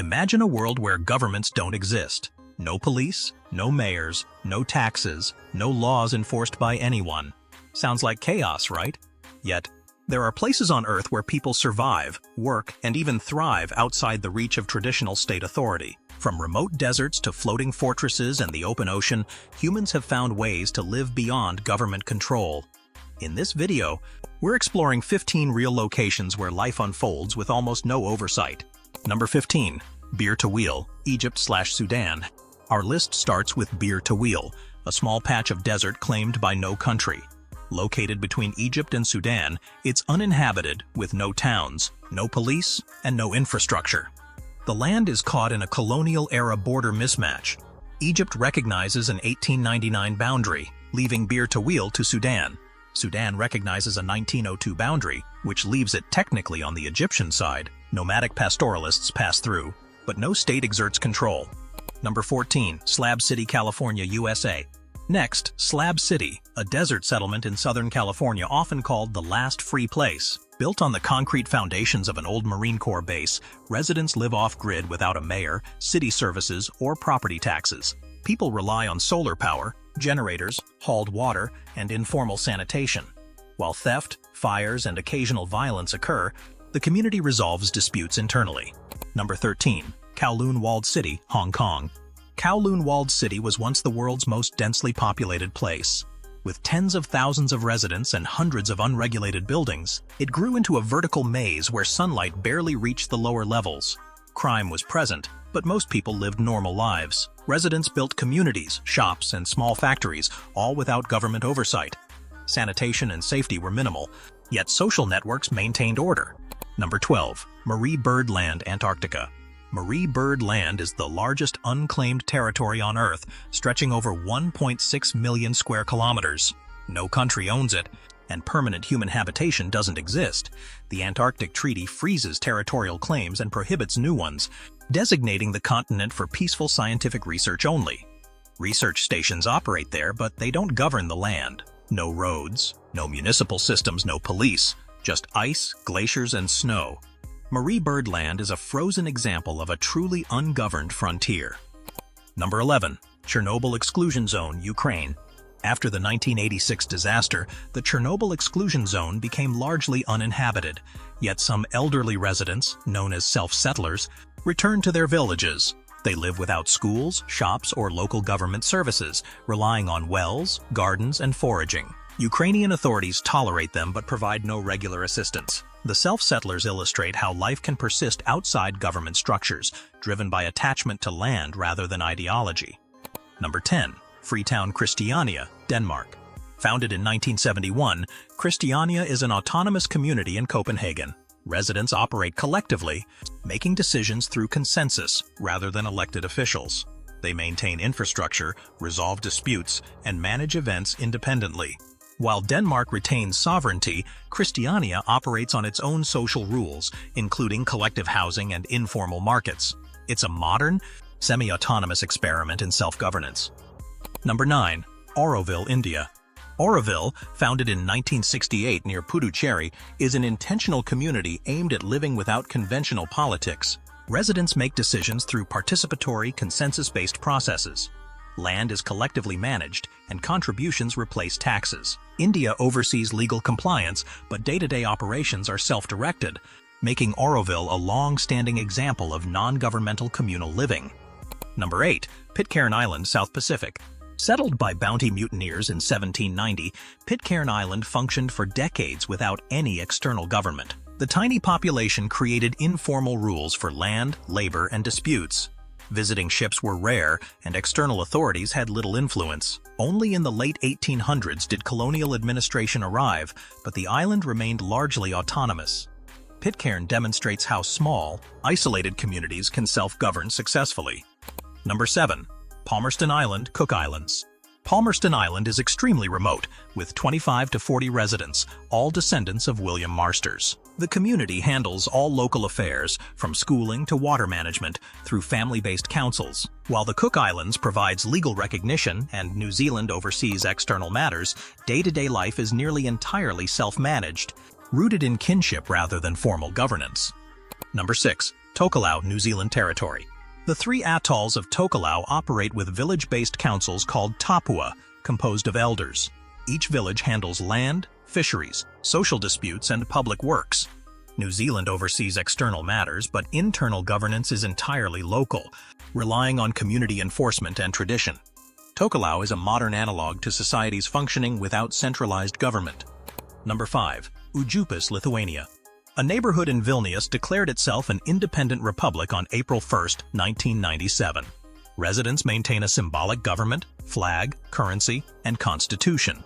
Imagine a world where governments don't exist. No police, no mayors, no taxes, no laws enforced by anyone. Sounds like chaos, right? Yet, there are places on Earth where people survive, work, and even thrive outside the reach of traditional state authority. From remote deserts to floating fortresses and the open ocean, humans have found ways to live beyond government control. In this video, we're exploring 15 real locations where life unfolds with almost no oversight. Number 15. Bir Tawil, Egypt/Sudan. Our list starts with Bir Tawil, a small patch of desert claimed by no country. Located between Egypt and Sudan, it's uninhabited with no towns, no police, and no infrastructure. The land is caught in a colonial-era border mismatch. Egypt recognizes an 1899 boundary, leaving Bir Tawil to Sudan. Sudan recognizes a 1902 boundary, which leaves it technically on the Egyptian side. Nomadic pastoralists pass through, but no state exerts control. Number 14. Slab City, California, USA. Next, Slab City, a desert settlement in Southern California often called the last free place. Built on the concrete foundations of an old Marine Corps base, residents live off-grid without a mayor, city services, or property taxes. People rely on solar power, generators, hauled water, and informal sanitation. While theft, fires, and occasional violence occur, the community resolves disputes internally. Number 13. Kowloon Walled City, Hong Kong. Kowloon Walled City was once the world's most densely populated place. With tens of thousands of residents and hundreds of unregulated buildings, it grew into a vertical maze where sunlight barely reached the lower levels. Crime was present, but most people lived normal lives. Residents built communities, shops, and small factories, all without government oversight. Sanitation and safety were minimal, yet social networks maintained order. Number 12. Marie Byrd Land, Antarctica. Marie Byrd Land is the largest unclaimed territory on Earth, stretching over 1.6 million square kilometers. No country owns it, and permanent human habitation doesn't exist. The Antarctic Treaty freezes territorial claims and prohibits new ones, designating the continent for peaceful scientific research only. Research stations operate there, but they don't govern the land. No roads, no municipal systems, no police, just ice, glaciers, and snow. Marie Byrd Land is a frozen example of a truly ungoverned frontier. Number 11. Chernobyl Exclusion Zone, Ukraine. After the 1986 disaster, the Chernobyl Exclusion Zone became largely uninhabited, yet some elderly residents, known as self-settlers, returned to their villages. They live without schools, shops, or local government services, relying on wells, gardens, and foraging. Ukrainian authorities tolerate them but provide no regular assistance. The self-settlers illustrate how life can persist outside government structures, driven by attachment to land rather than ideology. Number 10. Freetown, Christiania, Denmark. Founded in 1971, Christiania is an autonomous community in Copenhagen. Residents operate collectively, making decisions through consensus rather than elected officials. They maintain infrastructure, resolve disputes, and manage events independently. While Denmark retains sovereignty, Christiania operates on its own social rules, including collective housing and informal markets. It's a modern, semi-autonomous experiment in self-governance. Number 9. Auroville, India. Auroville, founded in 1968 near Puducherry, is an intentional community aimed at living without conventional politics. Residents make decisions through participatory, consensus-based processes. Land is collectively managed, and contributions replace taxes. India oversees legal compliance, but day-to-day operations are self-directed, making Auroville a long-standing example of non-governmental communal living. Number 8. Pitcairn Island, South Pacific. Settled by bounty mutineers in 1790, Pitcairn Island functioned for decades without any external government. The tiny population created informal rules for land, labor, and disputes. Visiting ships were rare, and external authorities had little influence. Only in the late 1800s did colonial administration arrive, but the island remained largely autonomous. Pitcairn demonstrates how small, isolated communities can self-govern successfully. Number 7. Palmerston Island, Cook Islands. Palmerston Island is extremely remote, with 25 to 40 residents, all descendants of William Marsters. The community handles all local affairs, from schooling to water management, through family-based councils. While the Cook Islands provides legal recognition and New Zealand oversees external matters, day-to-day life is nearly entirely self-managed, rooted in kinship rather than formal governance. Number 6. Tokelau, New Zealand Territory. The three atolls of Tokelau operate with village-based councils called tapua, composed of elders. Each village handles land, fisheries, social disputes, and public works. New Zealand oversees external matters, but internal governance is entirely local, relying on community enforcement and tradition. Tokelau is a modern analog to societies functioning without centralized government. Number 5. Ujupis, Lithuania. A neighborhood in Vilnius declared itself an independent republic on April 1, 1997. Residents maintain a symbolic government, flag, currency, and constitution.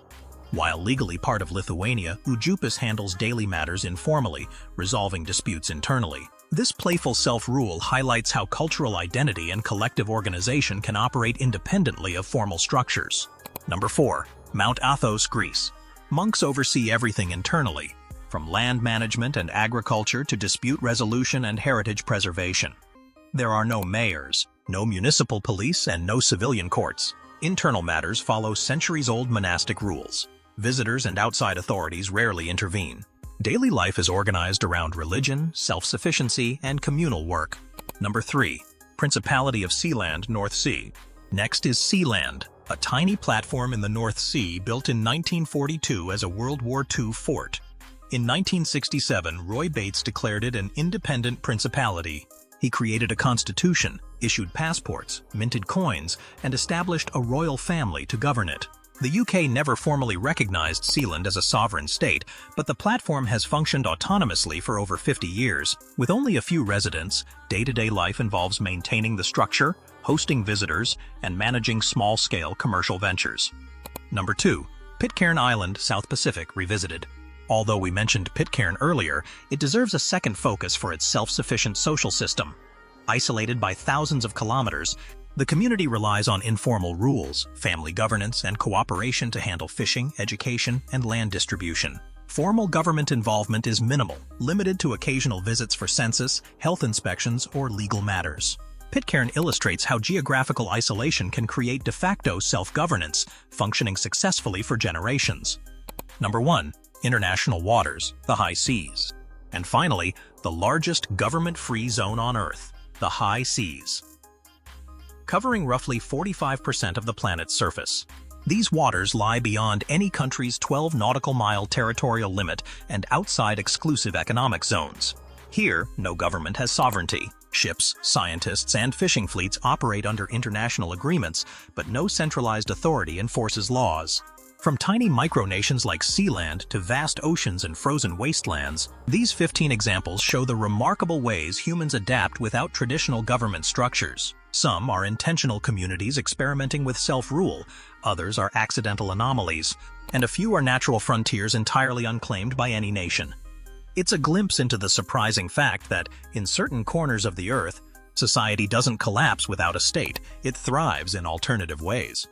While legally part of Lithuania, Ujupis handles daily matters informally, resolving disputes internally. This playful self-rule highlights how cultural identity and collective organization can operate independently of formal structures. Number 4. Mount Athos, Greece. Monks oversee everything internally, from land management and agriculture to dispute resolution and heritage preservation. There are no mayors, no municipal police, and no civilian courts. Internal matters follow centuries-old monastic rules. Visitors and outside authorities rarely intervene. Daily life is organized around religion, self-sufficiency, and communal work. Number 3. Principality of Sealand, North Sea. Next is Sealand, a tiny platform in the North Sea built in 1942 as a World War II fort. In 1967, Roy Bates declared it an independent principality. He created a constitution, issued passports, minted coins, and established a royal family to govern it. The UK never formally recognized Sealand as a sovereign state, but the platform has functioned autonomously for over 50 years. With only a few residents, day-to-day life involves maintaining the structure, hosting visitors, and managing small-scale commercial ventures. Number 2. Pitcairn Island, South Pacific, Revisited. Although we mentioned Pitcairn earlier, it deserves a second focus for its self-sufficient social system. Isolated by thousands of kilometers, the community relies on informal rules, family governance, and cooperation to handle fishing, education, and land distribution. Formal government involvement is minimal, limited to occasional visits for census, health inspections, or legal matters. Pitcairn illustrates how geographical isolation can create de facto self-governance, functioning successfully for generations. Number 1. International waters, the high seas. And finally, the largest government-free zone on Earth, the high seas. Covering roughly 45% of the planet's surface. These waters lie beyond any country's 12 nautical mile territorial limit and outside exclusive economic zones. Here, no government has sovereignty. Ships, scientists, and fishing fleets operate under international agreements, but no centralized authority enforces laws. From tiny micronations like Sealand to vast oceans and frozen wastelands, these 15 examples show the remarkable ways humans adapt without traditional government structures. Some are intentional communities experimenting with self-rule, others are accidental anomalies, and a few are natural frontiers entirely unclaimed by any nation. It's a glimpse into the surprising fact that, in certain corners of the Earth, society doesn't collapse without a state, it thrives in alternative ways.